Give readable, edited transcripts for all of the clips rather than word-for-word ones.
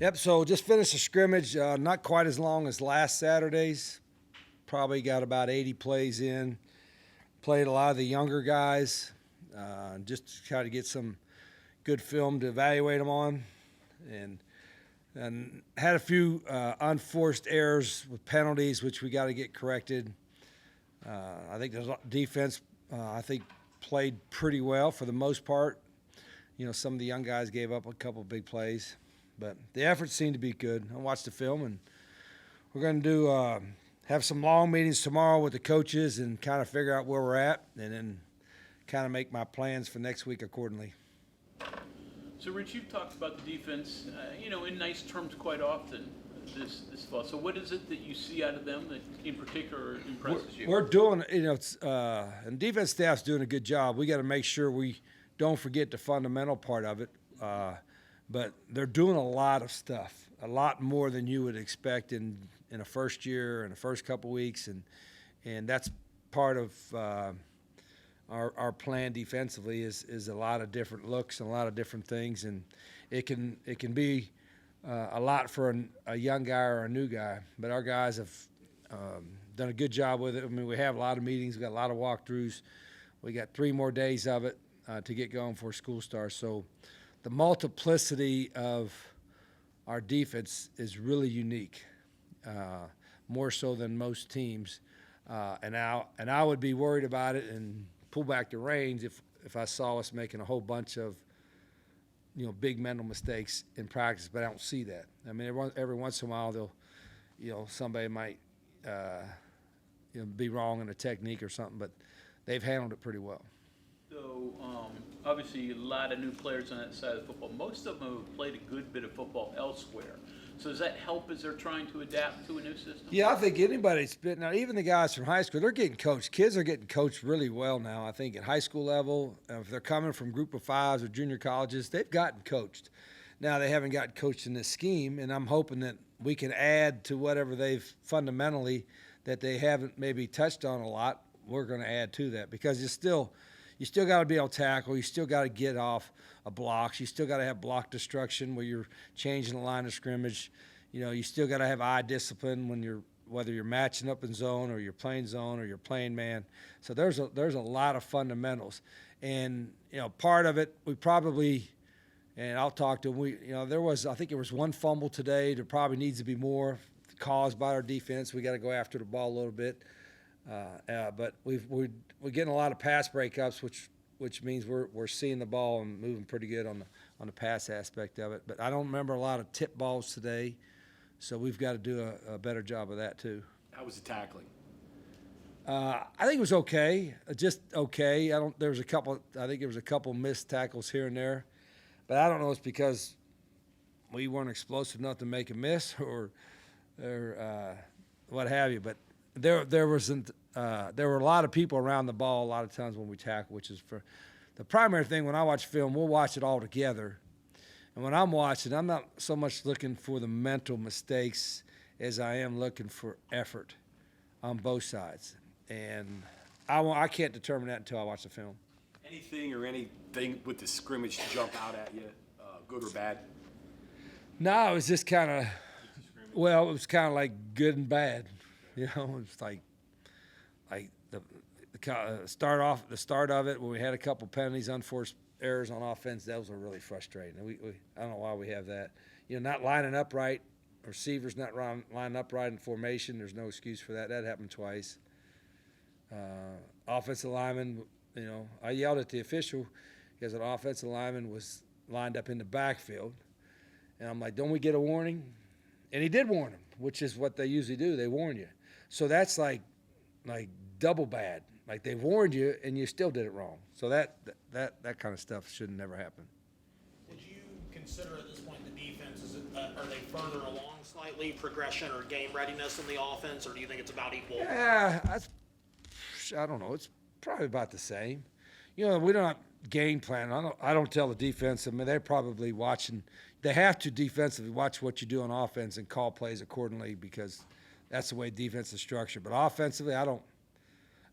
Yep, so just finished a scrimmage, not quite as long as last Saturday's. Probably got about 80 plays in. Played a lot of the younger guys, just to try to get some good film to evaluate them on. And had a few unforced errors with penalties, which we got to get corrected. I think the defense, played pretty well for the most part. You know, some of the young guys gave up a couple of big plays, but the effort seemed to be good. I watched the film, and we're going to have some long meetings tomorrow with the coaches and kind of figure out where we're at, and then kind of make my plans for next week accordingly. So, Rich, you've talked about the defense, in nice terms quite often this fall. So what is it that you see out of them that in particular impresses you? We're doing, and defense staff's doing a good job. We got to make sure we don't forget the fundamental part of it. But they're doing a lot of stuff, a lot more than you would expect in a first year, in the first couple weeks, and that's part of our plan defensively is a lot of different looks and a lot of different things, and it can be a lot for a young guy or a new guy. But our guys have done a good job with it. I mean, we have a lot of meetings, we got a lot of walkthroughs. We got 3 more days of it to get going before school starts. So the multiplicity of our defense is really unique, more so than most teams. And I would be worried about it and pull back the reins if I saw us making a whole bunch of big mental mistakes in practice, but I don't see that. I mean, every once in a while somebody might be wrong in a technique or something, but they've handled it pretty well. So, obviously, a lot of new players on that side of football. Most of them have played a good bit of football elsewhere. So does that help as they're trying to adapt to a new system? Yeah, I think anybody's been, now even the guys from high school, they're getting coached. Kids are getting coached really well now, I think, at high school level. If they're coming from group of fives or junior colleges, they've gotten coached. Now, they haven't gotten coached in this scheme, and I'm hoping that we can add to whatever they've fundamentally that they haven't maybe touched on a lot. We're going to add to that because you still got to be able to tackle. You still got to get off of blocks. You still got to have block destruction where you're changing the line of scrimmage. You still got to have eye discipline whether you're matching up in zone or you're playing zone or you're playing man. So there's a lot of fundamentals, and part of it we probably, and I'll talk to them. I think there was 1 fumble today. There probably needs to be more caused by our defense. We got to go after the ball a little bit. But we're getting a lot of pass breakups, which means we're seeing the ball and moving pretty good on the pass aspect of it. But I don't remember a lot of tip balls today, so we've got to do a better job of that too. How was the tackling? I think it was okay, just okay. I think there was a couple missed tackles here and there, but I don't know if it's because we weren't explosive enough to make a miss or what have you. But there were a lot of people around the ball a lot of times when we tackle, which is for the primary thing. When I watch film, we'll watch it all together. And when I'm watching, I'm not so much looking for the mental mistakes as I am looking for effort on both sides. And I can't determine that until I watch the film. Anything with the scrimmage jump out at you, good or bad? No, it was just kind of, it was kind of like good and bad. It's like the start of it when we had a couple penalties, unforced errors on offense. Those were really frustrating. I don't know why we have that. Not lining up right, receivers not lining up right in formation. There's no excuse for that. That happened twice. Offensive lineman, I yelled at the official because an offensive lineman was lined up in the backfield, and I'm like, "Don't we get a warning?" And he did warn him, which is what they usually do. They warn you. So that's like double bad. Like they warned you and you still did it wrong. So that kind of stuff should never happen. Would you consider at this point the defense, are they further along slightly, progression or game readiness in the offense, or do you think it's about equal? Yeah, I don't know. It's probably about the same. We don't game plan. I don't tell the defense. I mean, they're probably watching. They have to defensively watch what you do on offense and call plays accordingly because that's the way defense is structured. But offensively, I don't.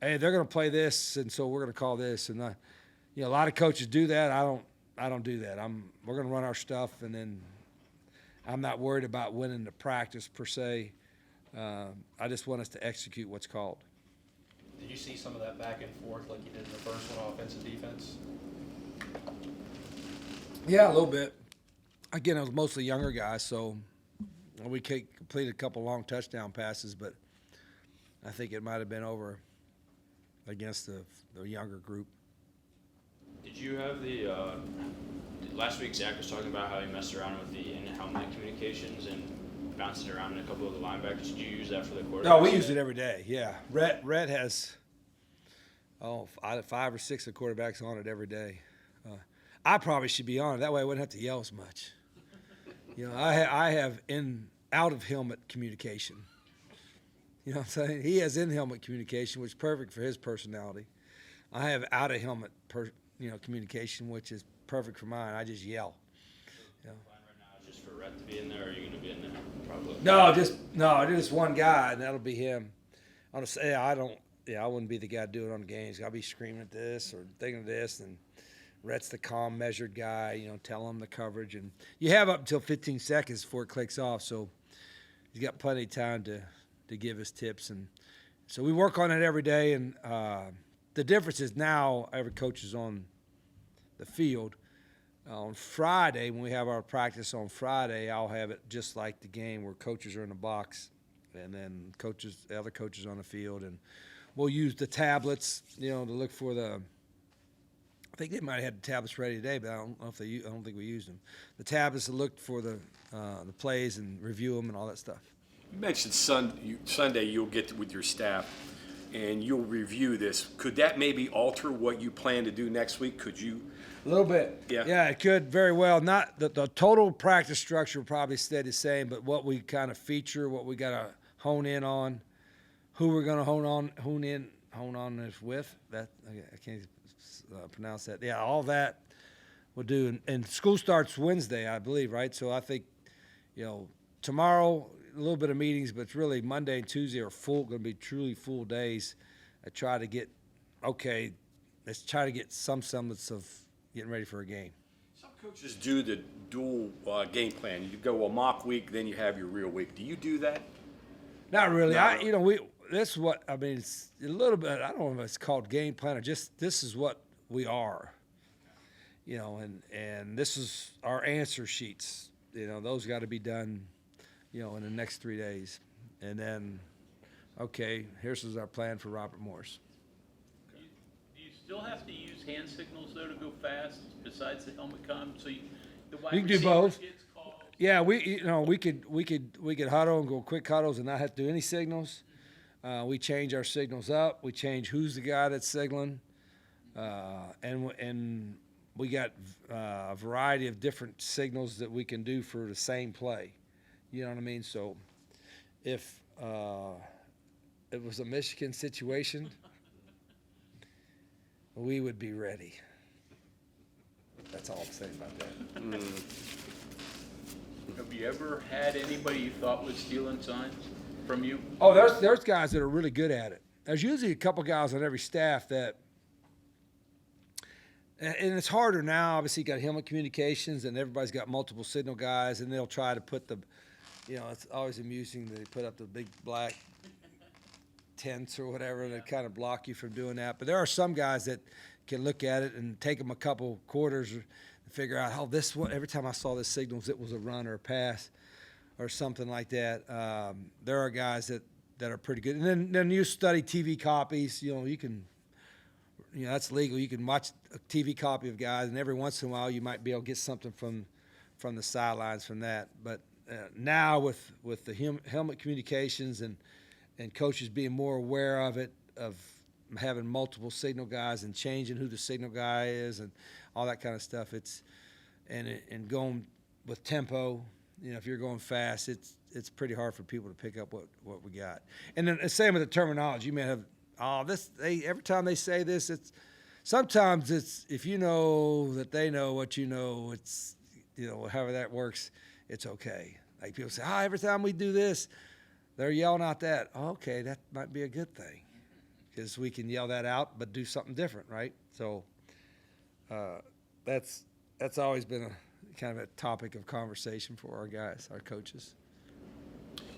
Hey, they're going to play this, and so we're going to call this. And a lot of coaches do that. I don't do that. We're going to run our stuff, and then I'm not worried about winning the practice per se. I just want us to execute what's called. Did you see some of that back and forth like you did in the first one, offense and defense? Yeah, a little bit. Again, it was mostly younger guys, so we completed a couple long touchdown passes, but I think it might have been over against the younger group. Did you have the last week Zach was talking about how he messed around with the in-helmet communications and bounced it around in a couple of the linebackers. Did you use that for the quarterback? No, we use it every day. Yeah, Rhett has 5 or 6 of the quarterbacks on it every day. I probably should be on it. That way I wouldn't have to yell as much. You know, I have out of helmet communication. You know what I'm saying? He has in-helmet communication, which is perfect for his personality. I have out of helmet communication, which is perfect for mine. I just yell. Plan right now is just for Rhett to be in there, or are you going to be in there? Probably. Just one guy, and that'll be him. I'm gonna say I wouldn't be the guy doing it on the games. I'll be screaming at this or thinking of this, and Rhett's the calm, measured guy. You know, tell him the coverage, and you have up until 15 seconds before it clicks off, so he's got plenty of time to give us tips, and so we work on it every day. And the difference is now every coach is on the field. On Friday, when we have our practice on Friday, I'll have it just like the game where coaches are in the box and then the other coaches on the field. And we'll use the tablets, to look for I think they might have had the tablets ready today, but I don't think we used them. The tablets to look for the plays and review them and all that stuff. You mentioned Sunday you'll get with your staff and you'll review this. Could that maybe alter what you plan to do next week? Could you? A little bit. Yeah. Yeah, it could very well. Not the total practice structure will probably stay the same, but what we kind of feature, what we got to hone in on, who we're going to hone on this with. That I can't pronounce that. Yeah, all that we'll do. And school starts Wednesday, I believe, right? So I think, tomorrow a little bit of meetings, but it's really Monday and Tuesday are going to be truly full days. Let's try to get some semblance of getting ready for a game. Some coaches do the dual game plan. You go a mock week, then you have your real week. Do you do that? Not really. No. This is what, it's a little bit, I don't know if it's called game plan or just this is what we are. And this is our answer sheets. Those got to be done, in the next 3 days. And then, okay, here's our plan for Robert Morris. Do you still have to use hand signals though to go fast besides the helmet comm? So the wide You can do receiver both. gets calls. Yeah, we could huddle and go quick huddles and not have to do any signals. We change our signals up. We change who's the guy that's signaling, and we got a variety of different signals that we can do for the same play. You know what I mean? So, if it was a Michigan situation, we would be ready. That's all I'm saying about that. Have you ever had anybody you thought was stealing signs from you? Oh, there's guys that are really good at it. There's usually a couple guys on every staff that, and it's harder now. Obviously, you got helmet communications, and everybody's got multiple signal guys, and they'll try to put it's always amusing that they put up the big black tents or whatever that kind of block you from doing that. But there are some guys that can look at it and take them a couple quarters and figure out how every time I saw this signals, it was a run or a pass or something like that. There are guys that are pretty good. And then you study TV copies. You can, that's legal. You can watch a TV copy of guys, and every once in a while you might be able to get something from the sidelines from that. But now with the helmet communications and coaches being more aware of it, of having multiple signal guys and changing who the signal guy is and all that kind of stuff, and going with tempo. If you're going fast, it's pretty hard for people to pick up what we got. And then the same with the terminology. You may have every time they say this, sometimes if you know that they know what you know, it's however that works, it's okay. Like people say, every time we do this, they're yelling out that. Okay, that might be a good thing because we can yell that out but do something different, right? So that's always been kind of a topic of conversation for our guys, our coaches.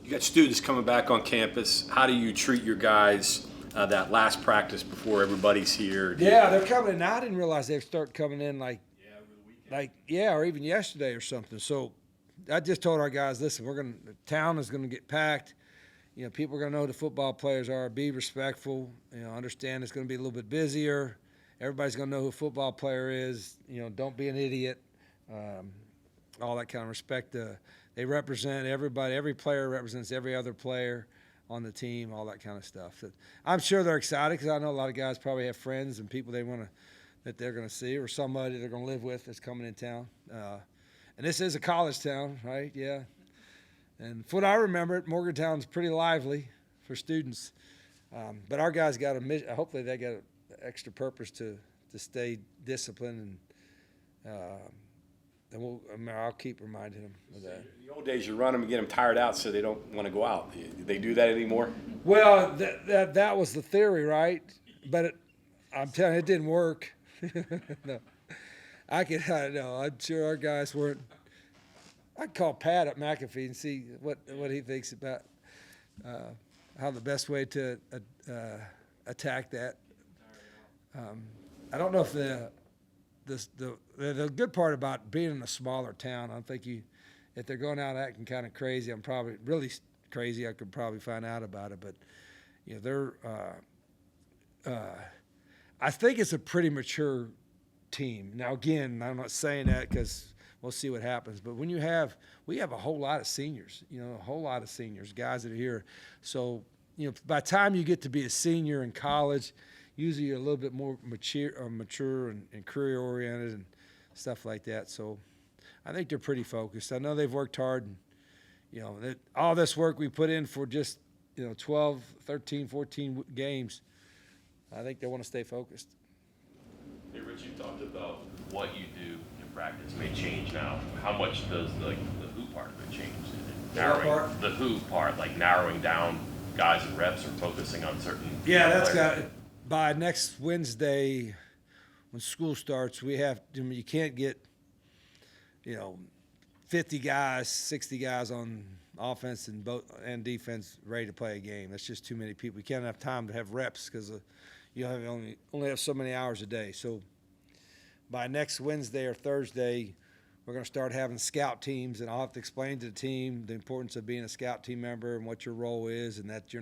You got students coming back on campus. How do you treat your guys that last practice before everybody's here? Yeah, they're coming in. Now, I didn't realize they'd start coming in or even yesterday or something. So I just told our guys, listen, the town is gonna get packed. You know, people are gonna know who the football players are. Be respectful. You know, understand it's gonna be a little bit busier. Everybody's gonna know who a football player is. You know, don't be an idiot. All that kind of respect. They represent everybody. Every player represents every other player on the team. All that kind of stuff. I'm sure they're excited because I know a lot of guys probably have friends and people that they're going to see, or somebody they're going to live with that's coming in town. And this is a college town, right? Yeah. And from what I remember, Morgantown's pretty lively for students. But our guys got hopefully they got an extra purpose to stay disciplined, and I'll keep reminding them of that. In the old days, you run them and get them tired out so they don't want to go out. Do they do that anymore? Well, that was the theory, right? But I'm telling you, it didn't work. No, I know. I'm sure our guys weren't. I'd call Pat at McAfee and see what he thinks about how the best way to attack that. I don't know if the good part about being in a smaller town, I think if they're going out acting kind of crazy, I'm probably really crazy. I could probably find out about it, but you know I think it's a pretty mature team. Now, again, I'm not saying that because we'll see what happens. But we have a whole lot of seniors, guys that are here. So, you know, by the time you get to be a senior in college, usually you're a little bit more mature and career-oriented and stuff like that. So I think they're pretty focused. I know they've worked hard. And, you know, all this work we put in for just, 12, 13, 14 games, I think they want to stay focused. Hey, Rich, you talked about what you do in practice may change now. How much does the who part of it change? The who part, like narrowing down guys and reps or focusing on certain. Yeah, that's players? got by next Wednesday when school starts. You can't get 50 guys, 60 guys on offense and defense ready to play a game. That's just too many people. We can't have time to have reps because you only have so many hours a day. So by next Wednesday or Thursday, we're going to start having scout teams, and I'll have to explain to the team the importance of being a scout team member and what your role is, and that you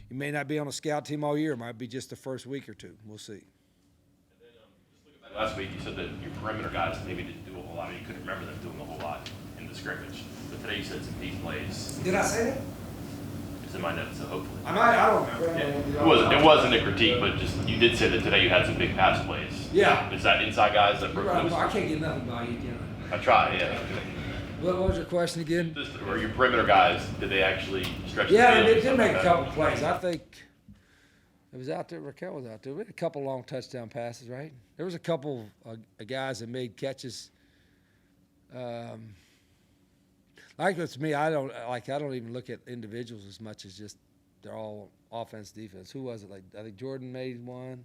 may not be on a scout team all year. It might be just the first week or two. We'll see. And then, just looking back last week, you said that your perimeter guys maybe didn't do a whole lot, or you couldn't remember them doing a whole lot in the scrimmage. But today you said some deep plays. Did I say that? It's in my notes, so hopefully. I don't remember. Yeah. It wasn't a critique, but just you did say that today you had some big pass plays. Yeah. Is that inside guys that broke loose? I can't get nothing by you. I tried, yeah. What was your question again? Just, or your perimeter guys, did they actually stretch the Yeah, field they and did stuff make like a that? couple plays. I think it was out there. Raquel was out there. We had a couple long touchdown passes, right? There was a couple of guys that made catches. Like with me, I don't even look at individuals as much as just they're all offense, defense. Who was it? Like I think Jordan made one.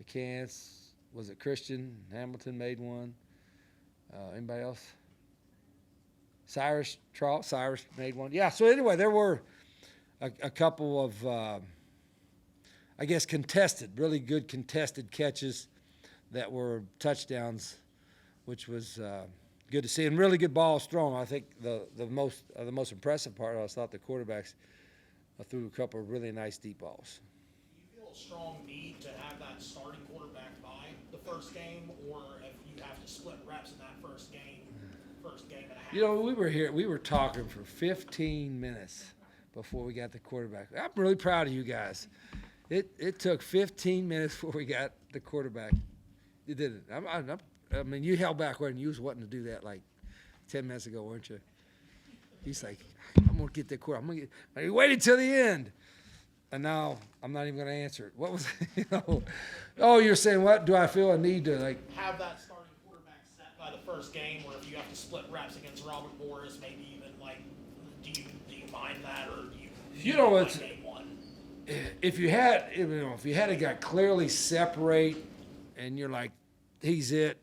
McCants, was it Christian? Hamilton made one. Anybody else? Cyrus made one. Yeah, so anyway, there were a couple of, really good contested catches that were touchdowns, which was good to see. And really good balls thrown. I think the most impressive part, I thought the quarterbacks threw a couple of really nice deep balls. Do you feel a strong need to have that starting quarterback by the first game, or if you have to split reps in that first game and a half? We were talking for 15 minutes before we got the quarterback. I'm really proud of you guys. It took 15 minutes before we got the quarterback. You did it. I mean, you held back when you was wanting to do that like 10 minutes ago, weren't you? He's like, I'm going to get that quarterback. He waited till the end. And now I'm not even going to answer it. What was Oh, you're saying what? Do I feel a need to Have that starting quarterback set by the first game, or if you have to split reps against Robert Morris, maybe even do you mind that, or do you it's game one? if you had a guy clearly separate and you're like, he's it,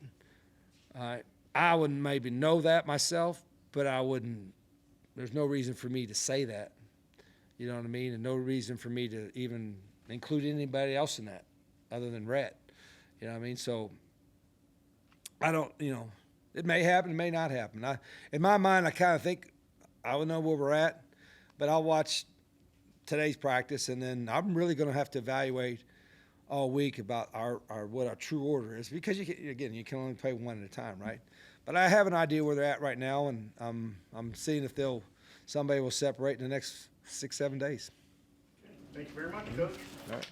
I wouldn't maybe know that myself, but I wouldn't. There's no reason for me to say that. You know what I mean? And no reason for me to even include anybody else in that other than Rhett. You know what I mean? So I don't, it may happen, it may not happen. In my mind, I kind of think I would know where we're at, but I'll watch today's practice, and then I'm really going to have to evaluate all week about what our true order is, because you can only play one at a time, right? But I have an idea where they're at right now, and I'm seeing if somebody will separate in the next 6-7 days. Thank you very much, Coach. All right.